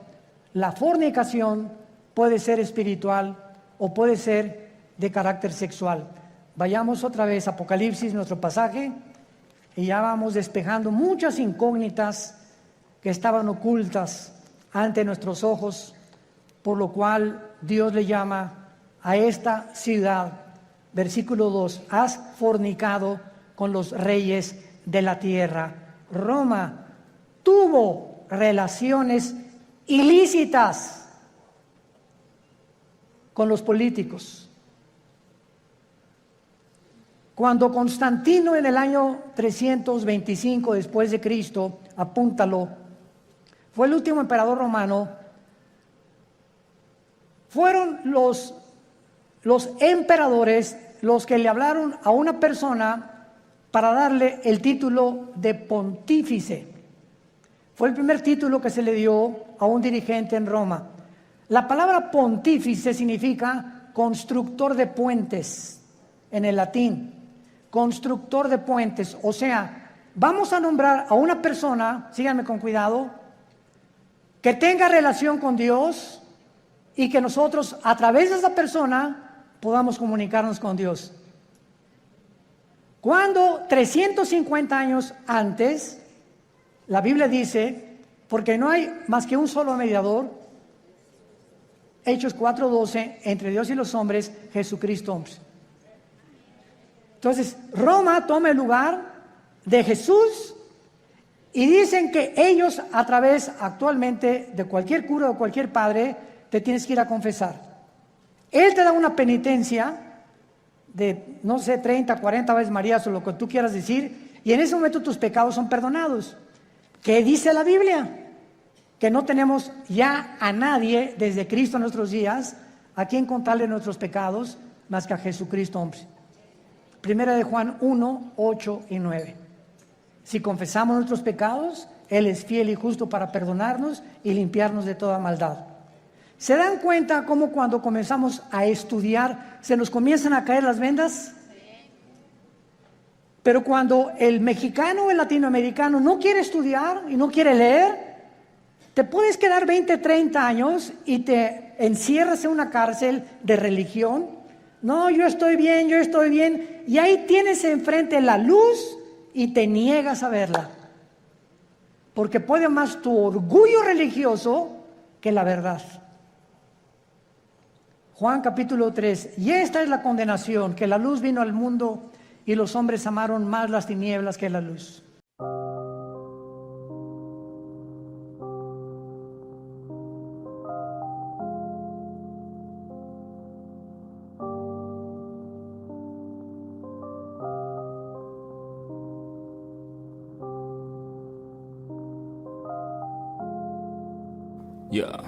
la fornicación puede ser espiritual o puede ser de carácter sexual. Vayamos otra vez a Apocalipsis, nuestro pasaje, y ya vamos despejando muchas incógnitas que estaban ocultas ante nuestros ojos, por lo cual Dios le llama a esta ciudad, versículo 2, has fornicado con los reyes de la tierra. Roma tuvo relaciones ilícitas con los políticos. Cuando Constantino en el año 325 después de Cristo, apúntalo, fue el último emperador romano, fueron los emperadores los que le hablaron a una persona para darle el título de pontífice. Fue el primer título que se le dio a un dirigente en Roma. La palabra pontífice significa constructor de puentes en el latín. Constructor de puentes, o sea, vamos a nombrar a una persona, síganme con cuidado, que tenga relación con Dios y que nosotros a través de esa persona podamos comunicarnos con Dios. Cuando 350 años antes, la Biblia dice, porque no hay más que un solo mediador, Hechos 4:12, entre Dios y los hombres, Jesucristo. Entonces, Roma toma el lugar de Jesús y dicen que ellos a través actualmente de cualquier cura o cualquier padre te tienes que ir a confesar. Él te da una penitencia de, no sé, 30, 40 veces María o lo que tú quieras decir, y en ese momento tus pecados son perdonados. ¿Qué dice la Biblia? Que no tenemos ya a nadie desde Cristo en nuestros días a quien contarle nuestros pecados más que a Jesucristo, hombre. Primera de Juan 1, 8 y 9. Si confesamos nuestros pecados, Él es fiel y justo para perdonarnos y limpiarnos de toda maldad. ¿Se dan cuenta cómo cuando comenzamos a estudiar se nos comienzan a caer las vendas? Pero cuando el mexicano o el latinoamericano no quiere estudiar y no quiere leer, te puedes quedar 20, 30 años y te encierras en una cárcel de religión. No, yo estoy bien, y ahí tienes enfrente la luz y te niegas a verla. Porque puede más tu orgullo religioso que la verdad. Juan capítulo 3, y esta es la condenación, que la luz vino al mundo y los hombres amaron más las tinieblas que la luz. Yeah.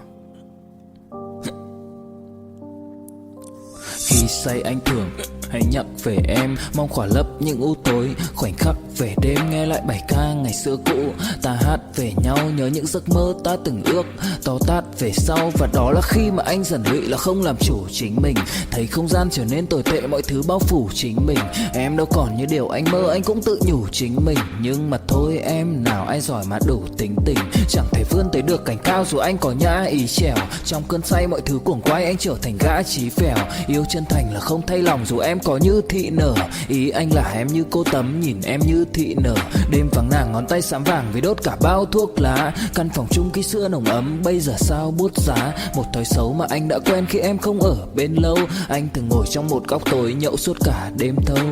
Khi say anh thường hay nhắc về em, mong khỏa lấp những u tối, khoảnh khắc về đêm nghe lại bài ca ngày xưa cũ. Ta hát về nhau nhớ những giấc mơ ta từng ước, to tát về sau. Và đó là khi mà anh dần lụy là không làm chủ chính mình, thấy không gian trở nên tồi tệ, mọi thứ bao phủ chính mình. Em đâu còn như điều anh mơ, anh cũng tự nhủ chính mình. Nhưng mà thôi em, nào ai giỏi mà đủ tính tình, chẳng thể vươn tới được cảnh cao dù anh có nhã ý trèo. Trong cơn say mọi thứ cuồng quay, anh trở thành gã chí phèo. Yêu chân thành là không thay lòng dù em có như thị nở. Ý anh là em như cô Tấm, nhìn em như thị nở. Đêm vắng nàng ngón tay xám vàng vì đốt cả bao thuốc lá. Căn phòng chung ký xưa nồng ấm bây giờ sao bút giá. Một thói xấu mà anh đã quen khi em không ở bên lâu. Anh từng ngồi trong một góc tối nhậu suốt cả đêm thâu.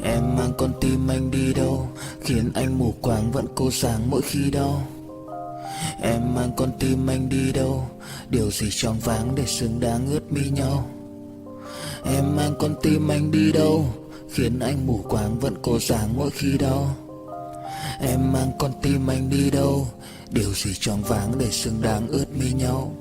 Em mang con tim anh đi đâu, khiến anh mù quáng vẫn cố sáng mỗi khi đau. Em mang con tim anh đi đâu, điều gì choáng váng để xứng đáng ướt mi nhau. Em mang con tim anh đi đâu, khiến anh mù quáng vẫn cố sáng mỗi khi đau. Em mang con tim anh đi đâu, điều gì choáng váng để xứng đáng ướt mi nhau.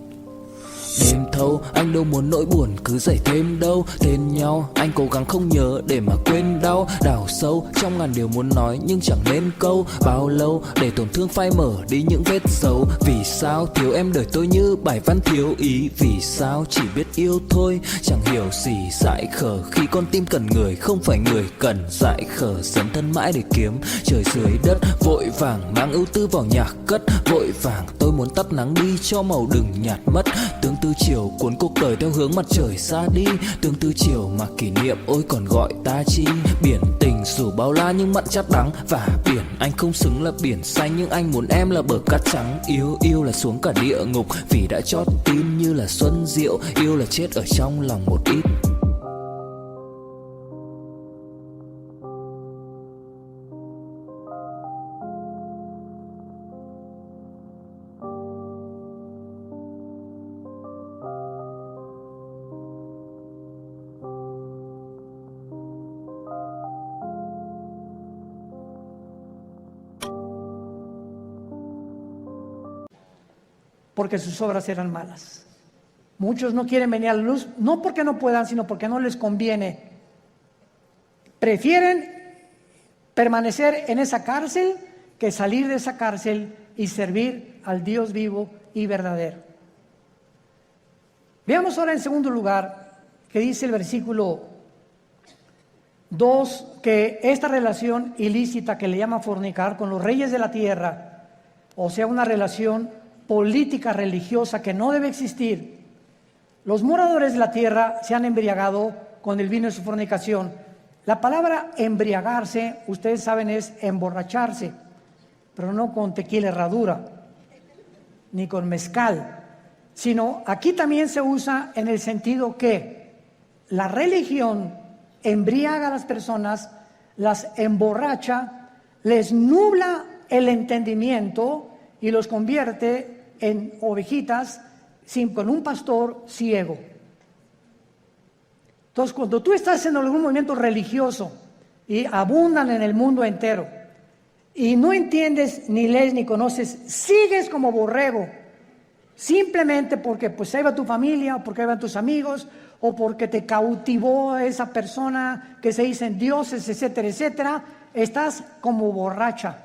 Đêm thâu anh đâu muốn nỗi buồn cứ dậy thêm đâu. Tên nhau anh cố gắng không nhớ để mà quên đau. Đào sâu trong ngàn điều muốn nói nhưng chẳng nên câu. Bao lâu để tổn thương phai mở đi những vết dấu. Vì sao thiếu em đời tôi như bài văn thiếu ý. Vì sao chỉ biết yêu thôi chẳng hiểu gì dại khờ. Khi con tim cần người không phải người cần dại khờ. Dấn thân mãi để kiếm trời dưới đất. Vội vàng mang ưu tư vào nhạc cất. Vội vàng tôi muốn tắt nắng đi cho màu đừng nhạt mất. Tương tư chiều cuốn cuộc đời theo hướng mặt trời xa đi. Tương tư chiều mà kỷ niệm ôi còn gọi ta chi. Biển tình dù bao la nhưng mặn chát đắng. Và biển anh không xứng là biển xanh, nhưng anh muốn em là bờ cát trắng. Yêu là xuống cả địa ngục vì đã chót tin như là xuân diệu. Yêu là chết ở trong lòng một ít. porque sus obras eran malas. Muchos no quieren venir a la luz, no porque no puedan, sino porque no les conviene. Prefieren permanecer en esa cárcel que salir de esa cárcel y servir al Dios vivo y verdadero. Veamos ahora en segundo lugar que dice el versículo 2, que esta relación ilícita que le llama fornicar con los reyes de la tierra, o sea, una relación política religiosa que no debe existir. Los moradores de la tierra se han embriagado con el vino de su fornicación. La palabra embriagarse, ustedes saben, es emborracharse, pero no con tequila herradura, ni con mezcal, sino aquí también se usa en el sentido que la religión embriaga a las personas, las emborracha, les nubla el entendimiento y los convierte en ovejitas con un pastor ciego. Entonces, cuando tú estás en algún movimiento religioso y abundan en el mundo entero y no entiendes, ni lees, ni conoces, sigues como borrego, simplemente porque pues ahí va tu familia, o porque ahí van tus amigos, o porque te cautivó esa persona que se dicen dioses, etcétera, etcétera, estás como borracha.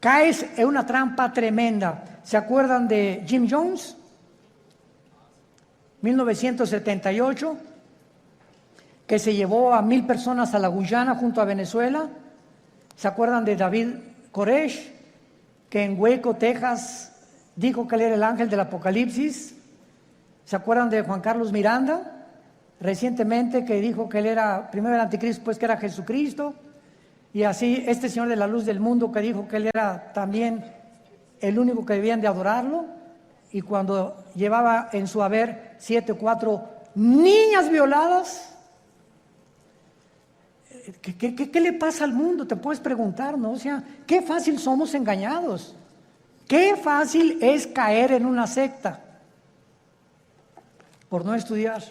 Caes en una trampa tremenda. ¿Se acuerdan de Jim Jones? 1978, que se llevó a 1,000 personas a la Guyana junto a Venezuela. ¿Se acuerdan de David Koresh, que en Waco, Texas, dijo que él era el ángel del Apocalipsis? ¿Se acuerdan de Juan Carlos Miranda, recientemente, que dijo que él era primero el anticristo, pues que era Jesucristo? Y así este señor de la luz del mundo, que dijo que él era también el único que debían de adorarlo, y cuando llevaba en su haber 7 o 4 niñas violadas. ¿Qué le pasa al mundo? Te puedes preguntar, ¿no? O sea, qué fácil somos engañados. Qué fácil es caer en una secta por no estudiar.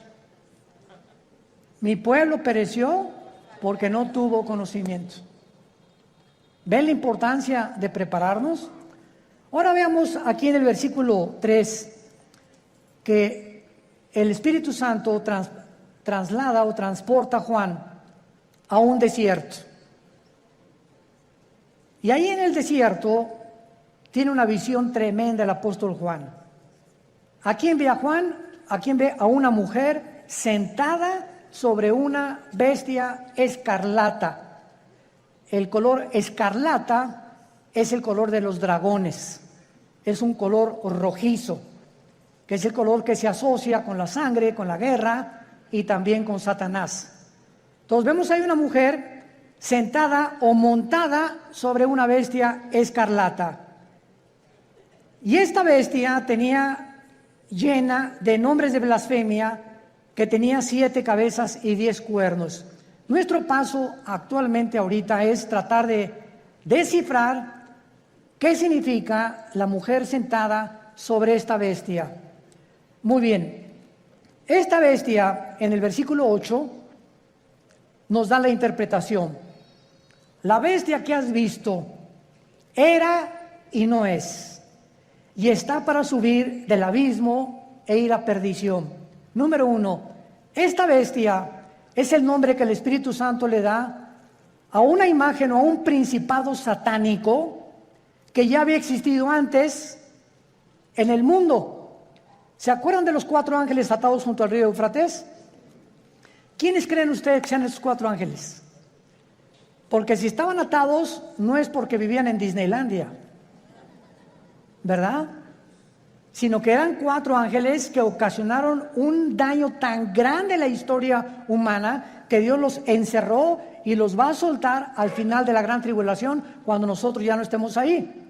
Mi pueblo pereció porque no tuvo conocimiento. ¿Ven la importancia de prepararnos? Ahora veamos aquí en el versículo 3 que el Espíritu Santo traslada o transporta a Juan a un desierto. Y ahí en el desierto tiene una visión tremenda el apóstol Juan. ¿A quién ve a Juan? ¿A quién ve? A una mujer sentada sobre una bestia escarlata. El color escarlata es el color de los dragones. Es un color rojizo, que es el color que se asocia con la sangre, con la guerra y también con Satanás. Entonces vemos ahí una mujer sentada o montada sobre una bestia escarlata. Y esta bestia tenía llena de nombres de blasfemia, que tenía 7 cabezas y 10 cuernos. Nuestro paso actualmente ahorita es tratar de descifrar qué significa la mujer sentada sobre esta bestia. Muy bien, esta bestia en el versículo 8 nos da la interpretación. La bestia que has visto era y no es, y está para subir del abismo e ir a perdición. Número 1, esta bestia es el nombre que el Espíritu Santo le da a una imagen o a un principado satánico que ya había existido antes en el mundo. ¿Se acuerdan de los 4 ángeles atados junto al río Éufrates? ¿Quiénes creen ustedes que sean esos 4 ángeles? Porque si estaban atados no es porque vivían en Disneylandia, ¿verdad? Sino que eran 4 ángeles que ocasionaron un daño tan grande en la historia humana que Dios los encerró y los va a soltar al final de la gran tribulación cuando nosotros ya no estemos ahí.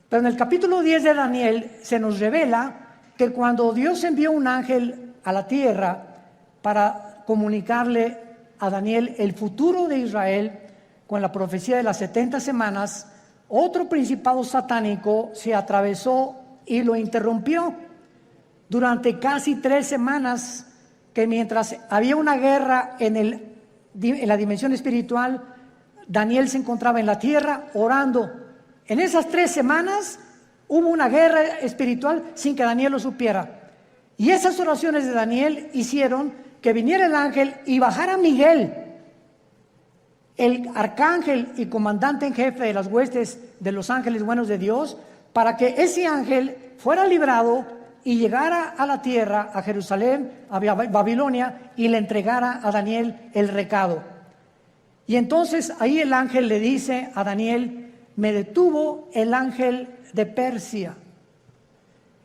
Pero en el capítulo 10 de Daniel se nos revela que cuando Dios envió un ángel a la tierra para comunicarle a Daniel el futuro de Israel con la profecía de las 70 semanas, otro principado satánico se atravesó y lo interrumpió durante casi 3 semanas, que mientras había una guerra en la dimensión espiritual, Daniel se encontraba en la tierra orando. En esas 3 semanas Hubo una guerra espiritual sin que Daniel lo supiera. Y esas oraciones de Daniel hicieron que viniera el ángel y bajara Miguel, el arcángel y comandante en jefe de las huestes de los ángeles buenos de Dios, para que ese ángel fuera librado y llegara a la tierra, a Jerusalén, a Babilonia, y le entregara a Daniel el recado. Y entonces ahí el ángel le dice a Daniel: me detuvo el ángel de Persia.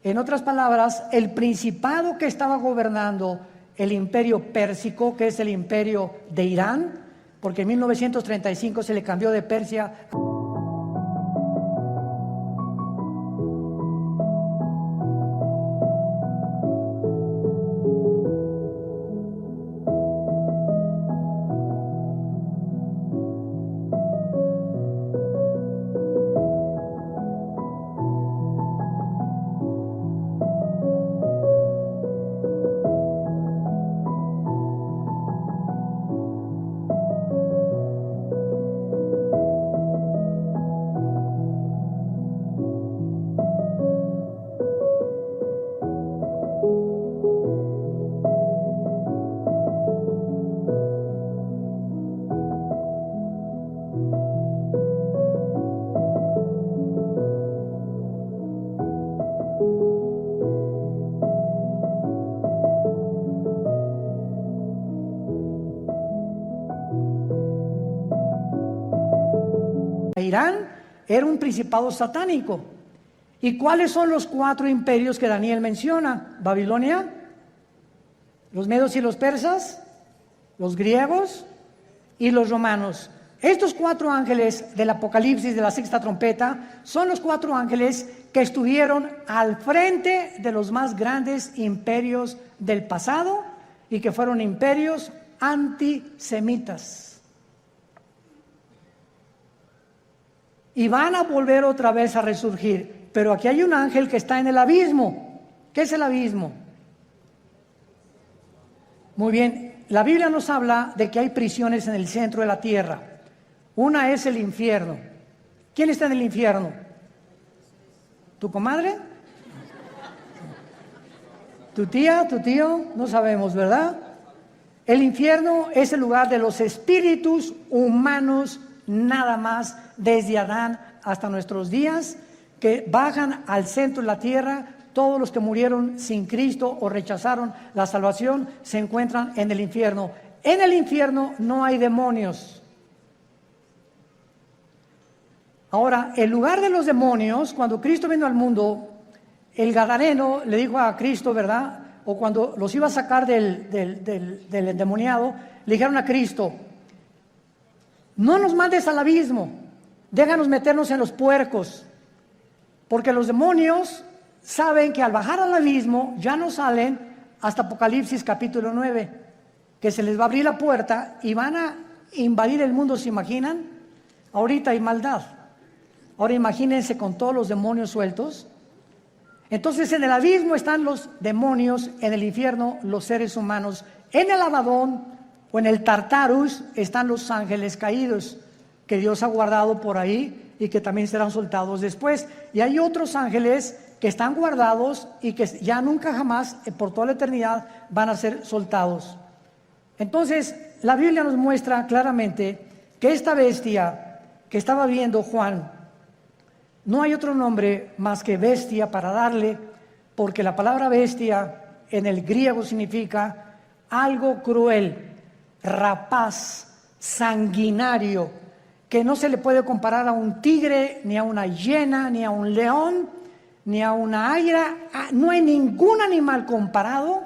En otras palabras, el principado que estaba gobernando el imperio pérsico, que es el imperio de Irán, porque en 1935 se le cambió de Persia. Irán era un principado satánico. ¿Y cuáles son los 4 imperios que Daniel menciona? Babilonia, los medos y los persas, los griegos y los romanos. Estos 4 ángeles del Apocalipsis de la 6ª trompeta son los 4 ángeles que estuvieron al frente de los más grandes imperios del pasado y que fueron imperios antisemitas. Y van a volver otra vez a resurgir. Pero aquí hay un ángel que está en el abismo. ¿Qué es el abismo? Muy bien, la Biblia nos habla de que hay prisiones en el centro de la tierra. Una es el infierno. ¿Quién está en el infierno? ¿Tu comadre? ¿Tu tía? ¿Tu tío? No sabemos, ¿verdad? El infierno es el lugar de los espíritus humanos, nada más, desde Adán hasta nuestros días, que bajan al centro de la tierra. Todos los que murieron sin Cristo o rechazaron la salvación se encuentran en el infierno. En el infierno no hay demonios. Ahora, el lugar de los demonios, cuando Cristo vino al mundo, el gadareno le dijo a Cristo, ¿verdad? O cuando los iba a sacar del endemoniado, le dijeron a Cristo: no nos mandes al abismo, déjanos meternos en los puercos, porque los demonios saben que al bajar al abismo ya no salen hasta Apocalipsis capítulo 9, que se les va a abrir la puerta y van a invadir el mundo. ¿Se imaginan? Ahorita hay maldad. Ahora imagínense con todos los demonios sueltos. Entonces en el abismo están los demonios, en el infierno los seres humanos, en el Abadón o en el Tartarus están los ángeles caídos que Dios ha guardado por ahí y que también serán soltados después. Y hay otros ángeles que están guardados y que ya nunca jamás, por toda la eternidad, van a ser soltados. Entonces la Biblia nos muestra claramente que esta bestia que estaba viendo Juan, no hay otro nombre más que bestia para darle, porque la palabra bestia en el griego significa algo cruel, rapaz, sanguinario, que no se le puede comparar a un tigre, ni a una hiena, ni a un león, ni a una águila. No hay ningún animal comparado,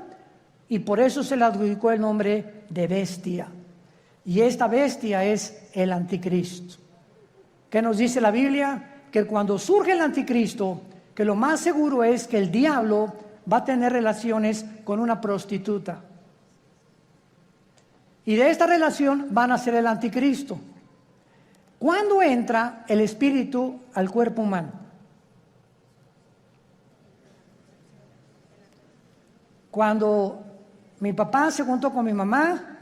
y por eso se le adjudicó el nombre de bestia. Y esta bestia es el anticristo. ¿Qué nos dice la Biblia? Que cuando surge el anticristo, que lo más seguro es que el diablo va a tener relaciones con una prostituta. Y de esta relación van a ser el anticristo. ¿Cuándo entra el espíritu al cuerpo humano? Cuando mi papá se juntó con mi mamá,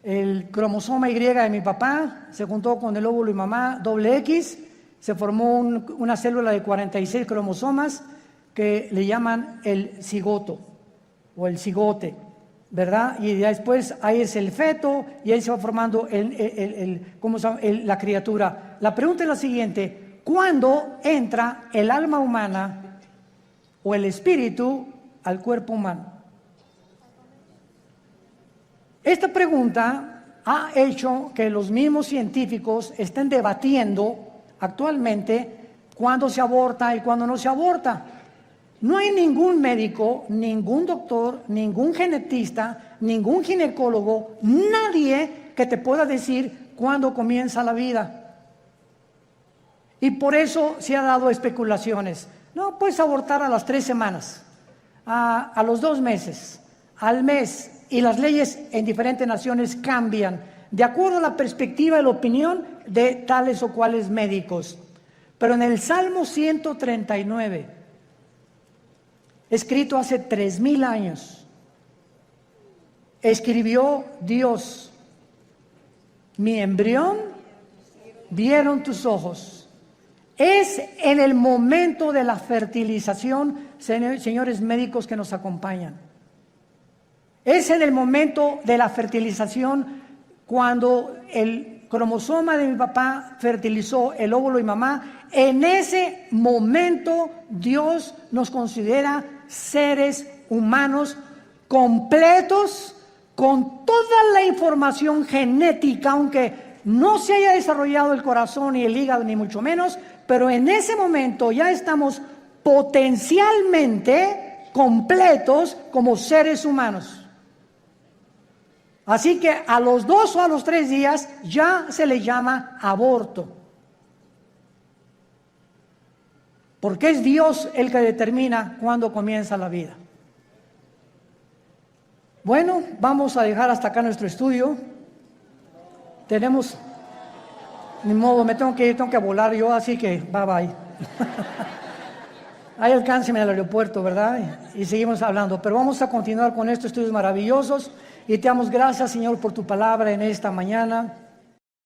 el cromosoma Y de mi papá se juntó con el óvulo y mamá doble X, se formó una célula de 46 cromosomas que le llaman el cigoto o el cigote, ¿verdad? Y después ahí es el feto y ahí se va formando ¿cómo se llama? La criatura. La pregunta es la siguiente: ¿cuándo entra el alma humana o el espíritu al cuerpo humano? Esta pregunta ha hecho que los mismos científicos estén debatiendo actualmente cuándo se aborta y cuándo no se aborta. No hay ningún médico, ningún doctor, ningún genetista, ningún ginecólogo, nadie que te pueda decir cuándo comienza la vida. Y por eso se ha dado especulaciones. No, puedes abortar a las 3 semanas, a los 2 meses, al mes. Y las leyes en diferentes naciones cambian de acuerdo a la perspectiva y la opinión de tales o cuales médicos. Pero en el Salmo 139, escrito hace 3000 años, escribió Dios: mi embrión vieron tus ojos. Es en el momento de la fertilización, señores médicos que nos acompañan. Es en el momento de la fertilización cuando el cromosoma de mi papá fertilizó el óvulo de mi mamá. En ese momento Dios nos considera seres humanos completos, con toda la información genética, aunque no se haya desarrollado el corazón ni el hígado ni mucho menos, pero en ese momento ya estamos potencialmente completos como seres humanos. Así que a los 2 o a los 3 días ya se le llama aborto. Porque es Dios el que determina cuándo comienza la vida. Bueno, vamos a dejar hasta acá nuestro estudio. Tenemos, ni modo, me tengo que ir, tengo que volar yo, así que bye bye. Ahí alcánceme al aeropuerto, ¿verdad? Y seguimos hablando. Pero vamos a continuar con estos estudios maravillosos. Y te damos gracias, Señor, por tu palabra en esta mañana.